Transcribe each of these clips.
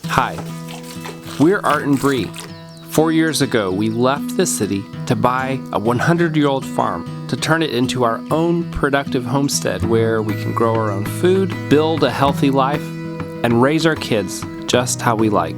Hi, we're Art and Bree. 4 years ago, we left the city to buy a 100-year-old farm to turn it into our own productive homestead where we can grow our own food, build a healthy life, and raise our kids just how we like.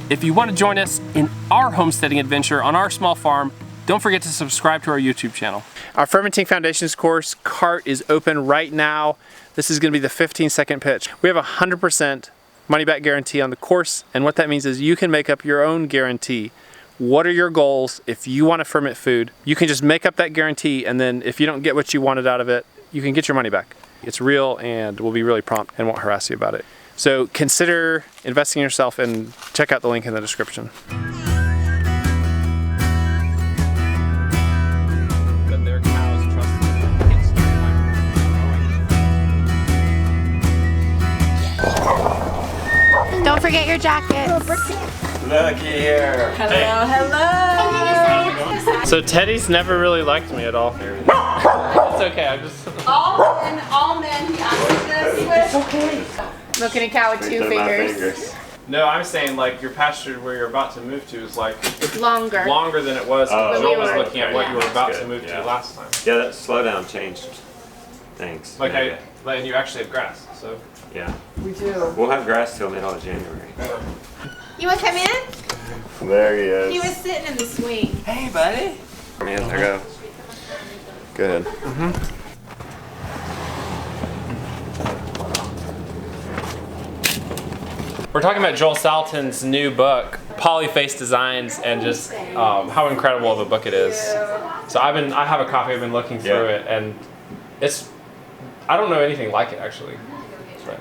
If you want to join us in our homesteading adventure on our small farm, don't forget to subscribe to our YouTube channel. Our Fermenting Foundations course cart is open right now. This is going to be the 15-second pitch. We have a 100% money-back guarantee on the course, and what that means is you can make up your own guarantee. What are your goals? If you want to ferment food, you can just make up that guarantee, and then if you don't get what you wanted out of it, you can get your money back. It's real, and we'll be really prompt and won't harass you about it. So consider investing in yourself and check out the link in the description. Don't forget your jacket. Looky here. Hello, hello. So Teddy's never really liked me at all. It's okay, I'm just... All men, he asked this with. It's okay. Looking at a cow with two fingers. No, I'm saying like your pasture where you're about to move to is like Longer than it was. Oh. Joel was looking at what you were about That's to move good, to yeah. last time. Yeah, that slowdown changed things. Like and you actually have grass, so. Yeah. We do. We'll have grass till middle of January. You want to come in? There he is. He was sitting in the swing. Hey, buddy. Man, there go. Good. We're talking about Joel Salatin's new book, Polyface Designs, and just how incredible of a book it is. So I have a copy. I've been looking through it, and I don't know anything like it actually.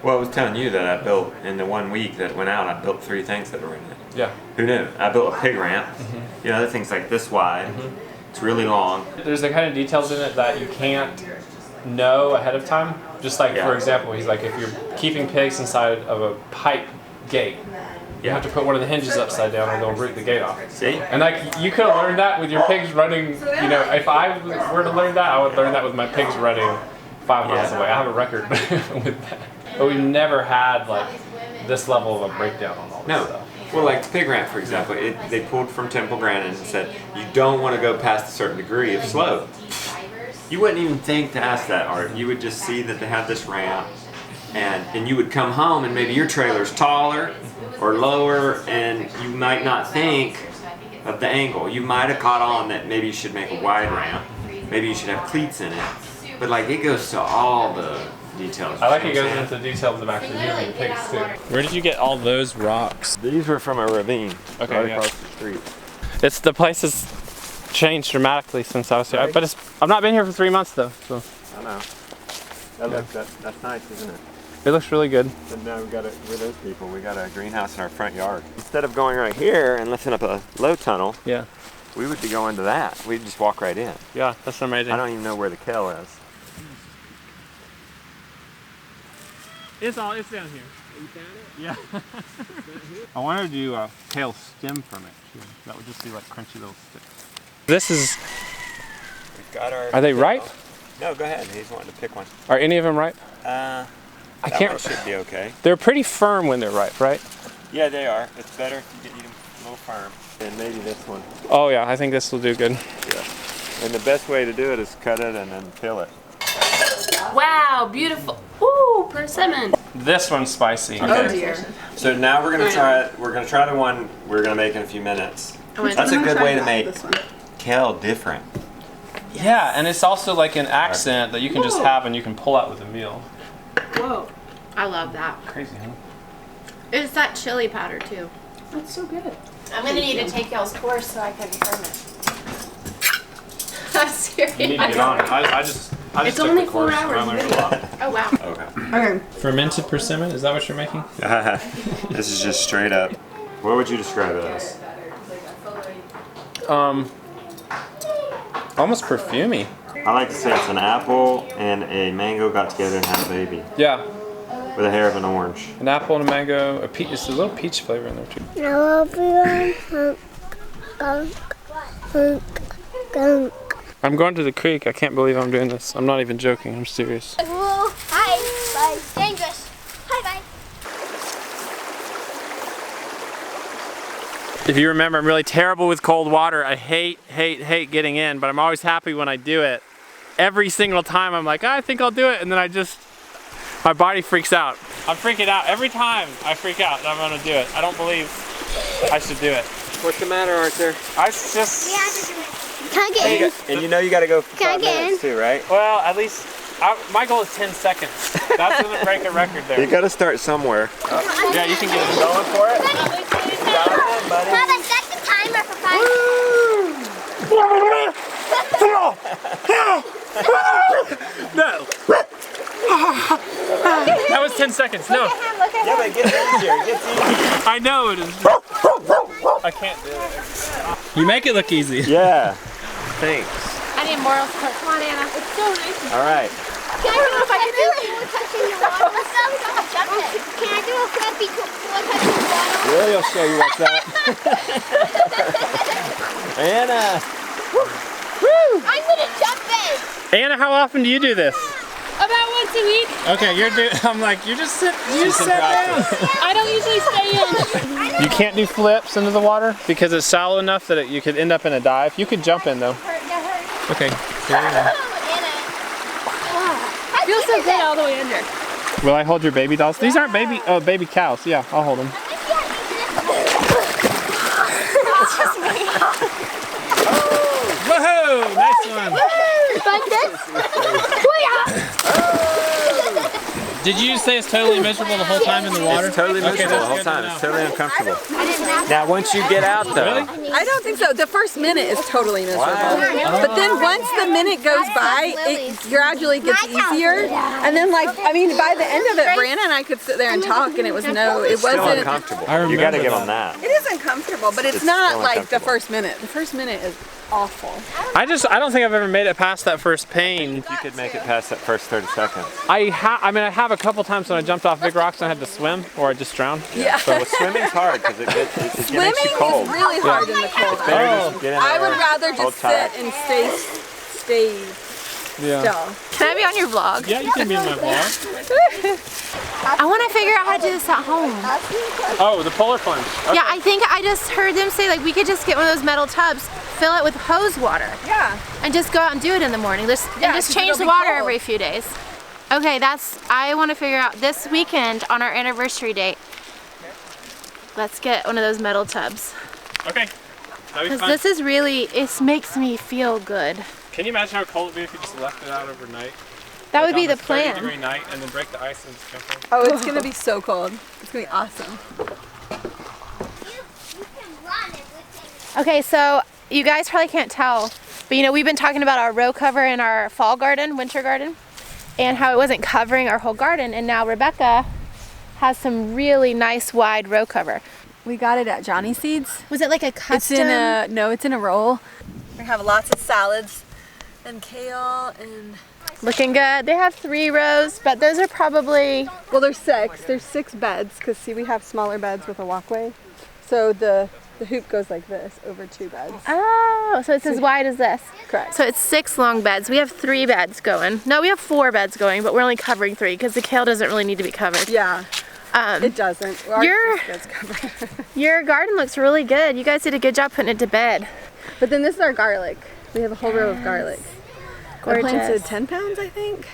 Well, I was telling you that I built, in the 1 week that went out, I built 3 things that were in it. Yeah. Who knew? I built a pig ramp. You know, the thing's like this wide. It's really long. There's the kind of details in it that you can't know ahead of time. Just like, for example, he's like, if you're keeping pigs inside of a pipe gate, you have to put one of the hinges upside down or they'll break the gate off. See? And like, you could have learned that with your pigs running, you know, if I were to learn that, I would learn that with my pigs running 5 miles away. I have a record with that. But we've never had like this level of a breakdown on all this stuff. Well, like the pig ramp, for example, they pulled from Temple Grandin and said, you don't want to go past a certain degree of slope. You wouldn't even think to ask that, Art. You would just see that they have this ramp, and you would come home and maybe your trailer's taller or lower, and you might not think of the angle. You might have caught on that maybe you should make a wide ramp, maybe you should have cleats in it, but like it goes to all the details. I like it goes into the details of actually moving pigs too. Where did you get all those rocks? These were from a ravine right across the street. It's the place has changed dramatically since I was here. But I've not been here for 3 months though. So. I know. That's nice, isn't it? It looks really good. And now we're those people. We got a greenhouse in our front yard. Instead of going right here and lifting up a low tunnel, we would be going to that. We'd just walk right in. Yeah, that's amazing. I don't even know where the kale is. It's down here. You found it? Yeah. I wanted to do a kale stem from it too. That would just be like crunchy little sticks. This is. We've got our. Are they ripe? No, go ahead. He's wanting to pick one. Are any of them ripe? I can't. One should be okay. They're pretty firm when they're ripe, right? Yeah, they are. It's better if you eat them a little firm. And maybe this one. Oh yeah, I think this will do good. Yeah. And the best way to do it is cut it and then peel it. Wow, beautiful. Ooh, persimmon. This one's spicy. Okay. Oh dear. So now we're gonna try it. We're gonna try the one we're gonna make in a few minutes. That's a good way to make kale different. Yeah, and it's also like an accent that you can just have and you can pull out with a meal. Whoa. I love that. Crazy, huh? It's that chili powder too. That's so good. I'm gonna need to take y'all's course so I can ferment. I'm serious. You need to get on it. I just It's took only the 4 course and I hours learned a lot. Oh wow. Okay. Okay. Fermented persimmon, is that what you're making? This is just straight up. What would you describe it as? Almost perfumey. I like to say it's an apple and a mango got together and had a baby. Yeah. With a hair of an orange. An apple and a mango, a peach. There's a little peach flavor in there too. Hello everyone. I'm going to the creek. I can't believe I'm doing this. I'm not even joking. I'm serious. Hi. Bye. Dangerous. Bye-bye. If you remember, I'm really terrible with cold water. I hate getting in, but I'm always happy when I do it. Every single time I'm like, I think I'll do it, and then my body freaks out. I'm freaking out. Every time I freak out and I'm gonna do it. I don't believe I should do it. What's the matter, Arthur? We have to do it. Can I get in? And you know you gotta go for Can I 5 get minutes too, right? Well, at least, my goal is 10 seconds. That's gonna break a record there. You gotta start somewhere. Yeah, you can get it. Going for it? Papa, set the timer for 5 No. That was 10 seconds. No. Yeah, but it gets easier. It gets easier. I know it is. I can't do it. You make it look easy. Yeah. Thanks. I need moral support. Come on, Anna. It's so nice. All right. Can I do a flip before touching the water? Let's go. Jump it. Can I do a flip before touching the water? Really, I'll show you what's that. Anna. I'm gonna jump in. Anna, how often do you do this? About once a week. Okay, I'm like, you just sit down. I don't usually stay in. You can't do flips into the water because it's shallow enough that you could end up in a dive. You could jump in though. Okay. Here you go. I feel so good all the way under. Will I hold your baby dolls? These aren't baby cows. Yeah, I'll hold them. Woohoo! Nice one. Like this? Did you say it's totally miserable the whole time in the water? It's totally miserable the whole time. It's totally uncomfortable. Now, once you get out though. Really? I don't think so. The first minute is totally miserable. But then once the minute goes by, it gradually gets easier. And then by the end of it, Brianna and I could sit there and talk and it Still wasn't. uncomfortable. I remember You gotta give that. them that. It is uncomfortable, but it's not still like the uncomfortable. first minute. The first minute is awful. I don't think I've ever made it past that first pain. You could make it past that first 30 seconds. I have a couple times when I jumped off big rocks and I had to swim or I just drowned. Yeah. But swimming's hard because it makes Swimming you cold. is really hard in the cold. Better just get in I there, would rather hold just tight. sit and stay Yeah. still. Can I be on your vlog? Yeah, you can be in my vlog. I want to figure out how to do this at home. Oh, the polar plunge. Okay. Yeah, I think I just heard them say like we could just get one of those metal tubs, fill it with hose water, Yeah. and just go out and do it in the morning. And just 'cause change it'll the be water cold. every few days. Okay, I want to figure out this weekend on our anniversary date. Let's get one of those metal tubs. Okay. That'd be Because fun. this is really, it makes me feel good. Can you imagine how cold it'd be if you just left it out overnight? That would Like be on the a plan. 30-degree night and then break the ice and just jump in? Oh, it's gonna be so cold. It's gonna be awesome. Okay, so you guys probably can't tell, but we've been talking about our row cover in our fall garden, winter garden, and how it wasn't covering our whole garden, and now Rebecca has some really nice wide row cover. We got it at Johnny Seeds. Was it like a custom? It's in a roll. We have lots of salads and kale and Looking good. They have 3 rows, but those are probably, well, there's 6. There's 6 beds because see, we have smaller beds with a walkway. So the hoop goes like this over 2 beds. oh, so it's as wide as this. Correct. So it's 6 long beds. We have 3 beds going. No, we have 4 beds going, but we're only covering 3 because the kale doesn't really need to be covered. Yeah, it doesn't. Ours Your- just gets covered. Your garden looks really good. You guys did a good job putting it to bed. But then this is our garlic. We have a whole row of garlic. I planted Gorgeous. 10 pounds, I think.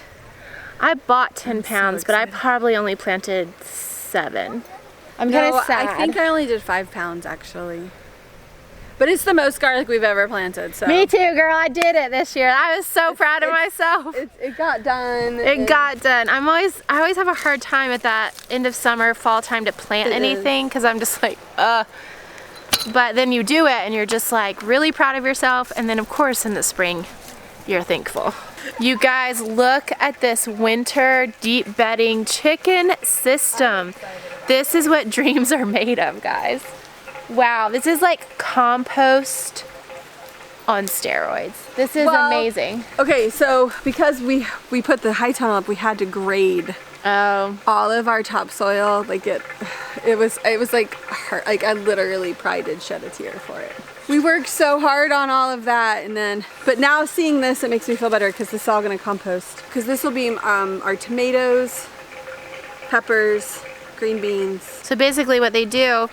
I bought 10 pounds, but I probably only planted 7. I'm kind of sad. I think I only did 5 pounds actually. But it's the most garlic we've ever planted. So Me too, girl. I did it this year. I was so proud of myself. it got done. It got done. I always have a hard time at that end of summer, fall time to plant It anything because I'm just like, But then you do it and you're just like really proud of yourself. And then of course in the spring, you're thankful. You guys, look at this winter deep bedding chicken system. This is what dreams are made of, guys. Wow, this is like compost on steroids. This is amazing. Okay, so because we put the high tunnel up, we had to grade Oh, all of our topsoil. Like it was like hard. Like I literally probably did shed a tear for it. We worked so hard on all of that, but now seeing this, it makes me feel better because this is all gonna compost. Because this will be our tomatoes peppers, green beans. So basically what they do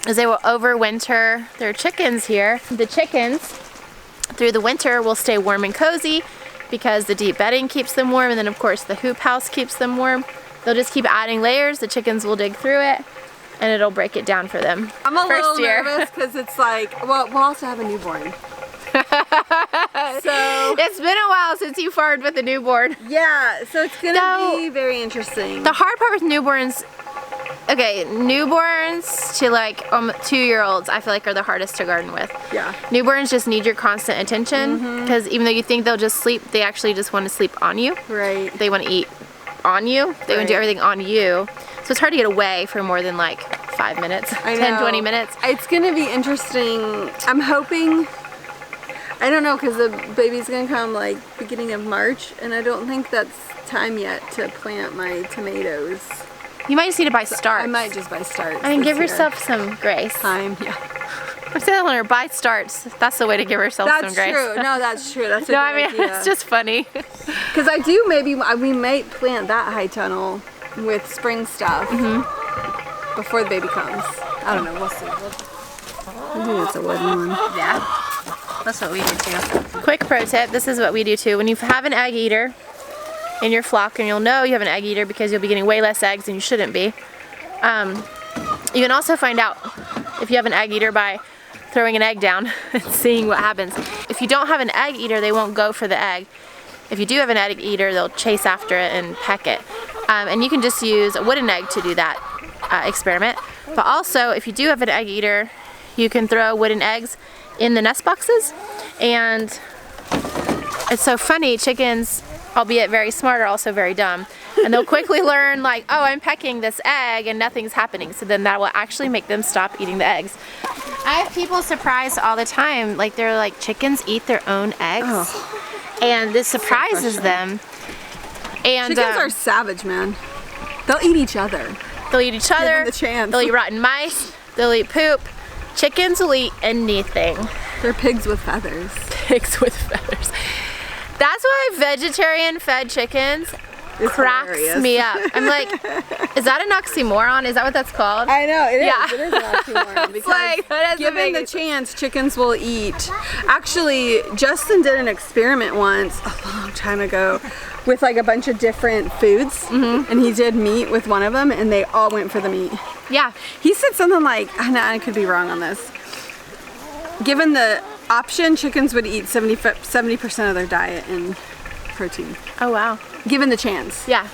is they will overwinter their chickens here. The chickens through the winter will stay warm and cozy because the deep bedding keeps them warm, and then of course the hoop house keeps them warm. They'll just keep adding layers. The chickens will dig through it and it'll break it down for them. I'm a First little year. nervous because it's like, well, we'll also have a newborn. So It's been a while since you farted with a newborn. yeah, so it's gonna No. be very interesting. The hard part with newborns, okay, newborns to like 2-year-olds I feel like are the hardest to garden with. Yeah. Newborns just need your constant attention because even though you think they'll just sleep, they actually just want to sleep on you. Right. They want to eat on you. They want to do Right. everything on you. So it's hard to get away for more than like 5 minutes, I 10, know. 20 minutes. It's gonna be interesting. I'm hoping, I don't know, because the baby's gonna come like beginning of March, and I don't think that's time yet to plant my tomatoes. You might just need to buy starts. I might just buy starts. I mean, this give year. yourself some grace. time. Yeah. I'm telling her, buy starts. That's the way to give herself some That's grace. true. No, that's true. That's a No, good I mean, idea. it's just funny. Because I do maybe, we might plant that high tunnel with spring stuff before the baby comes. I don't know, we'll see. I think it's a wooden one. Yeah, that's what we do too. Quick pro tip, this is what we do too. When you have an egg eater in your flock, and you'll know you have an egg eater because you'll be getting way less eggs than you shouldn't be. You can also find out if you have an egg eater by throwing an egg down and seeing what happens. If you don't have an egg eater, they won't go for the egg. If you do have an egg eater, they'll chase after it and peck it. And you can just use a wooden egg to do that experiment. But also, if you do have an egg eater, you can throw wooden eggs in the nest boxes. And it's so funny, chickens, albeit very smart, are also very dumb. And they'll quickly learn like, oh, I'm pecking this egg and nothing's happening. So then that will actually make them stop eating the eggs. I have people surprised all the time. Like they're like, chickens eat their own eggs. And this surprises them. And Chickens are savage, man. They'll eat each other. they'll eat each other. the chance. They'll eat rotten mice. They'll eat poop. Chickens will eat anything. They're pigs with feathers. Pigs with feathers. That's why vegetarian fed chickens It's cracks hilarious. me up. I'm like, is that an oxymoron? Is that what that's called? I know, it is. Yeah. It is an oxymoron because like, that doesn't given make the any chance, chickens will eat. Actually, Justin did an experiment once a long time ago with like a bunch of different foods, and he did meat with one of them, and they all went for the meat. Yeah. He said something like, I could be wrong on this. Given the option, chickens would eat 70% of their diet in protein. Oh, wow. Given the chance. Yeah.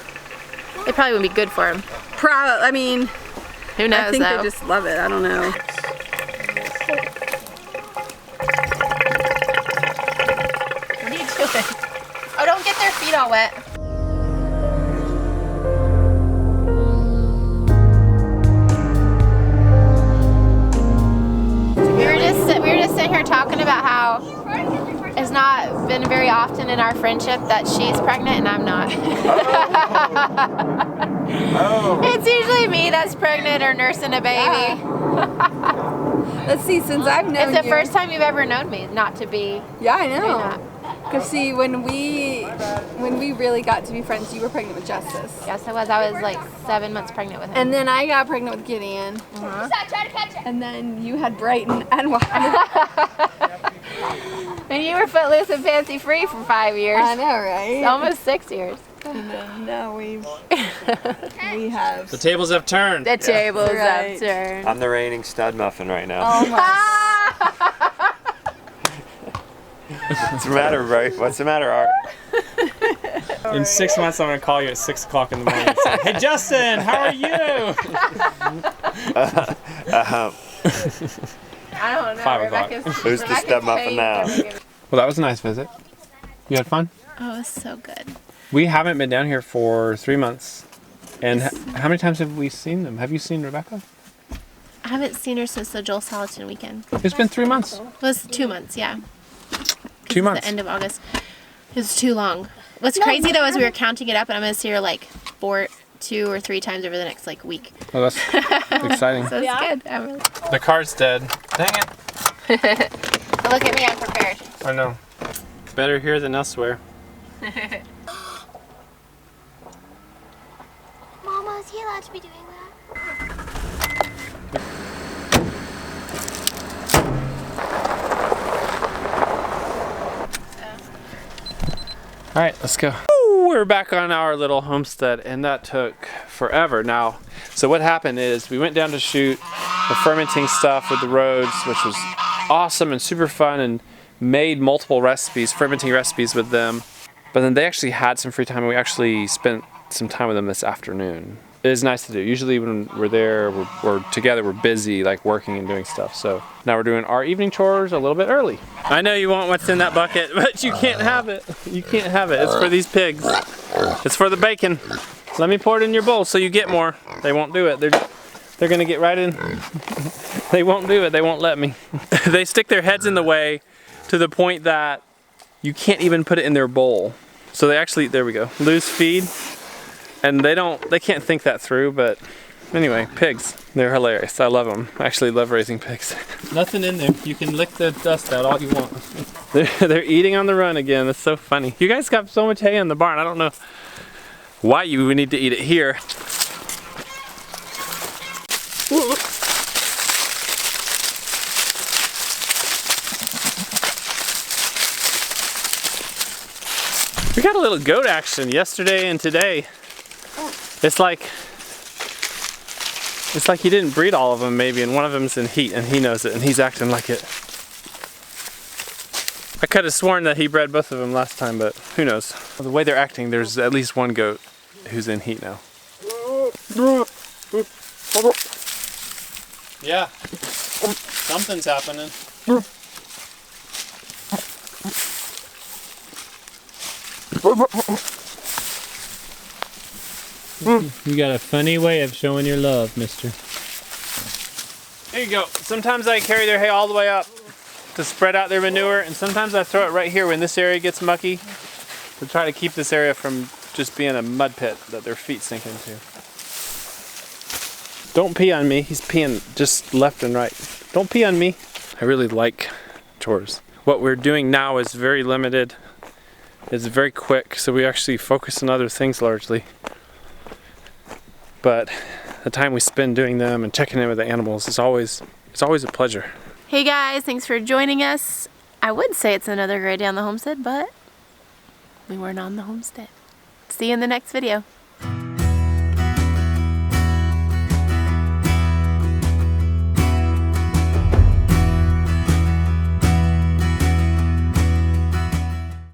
It probably wouldn't be good for them. I mean, Who knows, I think though? they just love it. I don't know. What are you doing? Oh, don't get their feet all wet. We were just sitting here talking about how it's not been very often in our friendship that she's pregnant and I'm not. It's usually me that's pregnant or nursing a baby. Let's see, since I've known It's the you. first time you've ever known me not to be. Yeah, I You're know. not. Because see, when we really got to be friends, you were pregnant with Justice. Yes, I was. I was like 7 months pregnant with him. And then I got pregnant with Gideon. Stop, try to catch it. And then you had Brighton and Wyatt. And you were footloose and fancy free for 5 years. I know, right? Almost 6 years. And then now we have. The tables have turned. The tables Right. upturned. I'm the reigning stud muffin right now. Oh my. What's the matter, bro? What's the matter, Art? In 6 months, I'm gonna call you at 6 o'clock in the morning and say, "Hey, Justin, how are you?" I don't know. 5 o'clock. Who's the stud muffin now? Well, that was a nice visit. You had fun? Oh, it's so good. We haven't been down here for 3 months. And how many times have we seen them? Have you seen Rebecca? I haven't seen her since the Joel Salatin weekend. It's been 3 months. It was 2 months, yeah. 2 months. The end of August. It was too long. What's crazy though is we were counting it up, and I'm gonna see her like 2 or 3 times over the next like week. Oh, that's exciting. So it's good. I'm really... The car's dead. Dang it. Look at me, I'm prepared. I know. Better here than elsewhere. Mama, is he allowed to be doing that? All right, let's go. Woo, we're back on our little homestead, and that took forever. Now, so what happened is we went down to shoot the fermenting stuff with the roads, which was awesome and super fun, and made multiple recipes, fermenting recipes with them. But then they actually had some free time, and we actually spent some time with them this afternoon. It is nice to do. Usually when we're there, we're together, we're busy, like working and doing stuff. So now we're doing our evening chores a little bit early. I know you want what's in that bucket, but you can't have it. You can't have it. It's for these pigs. It's for the bacon. Let me pour it in your bowl so you get more. They won't do it. They're gonna get right in. They won't do it. They won't let me. They stick their heads in the way to the point that you can't even put it in their bowl. So they actually, there we go, lose feed. And they can't think that through, but anyway, pigs, they're hilarious. I love them. I actually love raising pigs. Nothing in there. You can lick the dust out all you want. They're eating on the run again. That's so funny. You guys got so much hay in the barn. I don't know why you would need to eat it here. We got a little goat action yesterday and today. It's like he didn't breed all of them maybe, and one of them's in heat and he knows it and he's acting like it. I could have sworn that he bred both of them last time, but who knows. The way they're acting, there's at least one goat who's in heat now. Yeah, something's happening. You got a funny way of showing your love, mister. There you go. Sometimes I carry their hay all the way up to spread out their manure, and sometimes I throw it right here when this area gets mucky to try to keep this area from just being a mud pit that their feet sink into. Don't pee on me. He's peeing just left and right. Don't pee on me. I really like chores. What we're doing now is very limited. It's very quick, so we actually focus on other things largely. But the time we spend doing them and checking in with the animals is always a pleasure. Hey guys, thanks for joining us. I would say it's another great day on the homestead, but we weren't on the homestead. See you in the next video.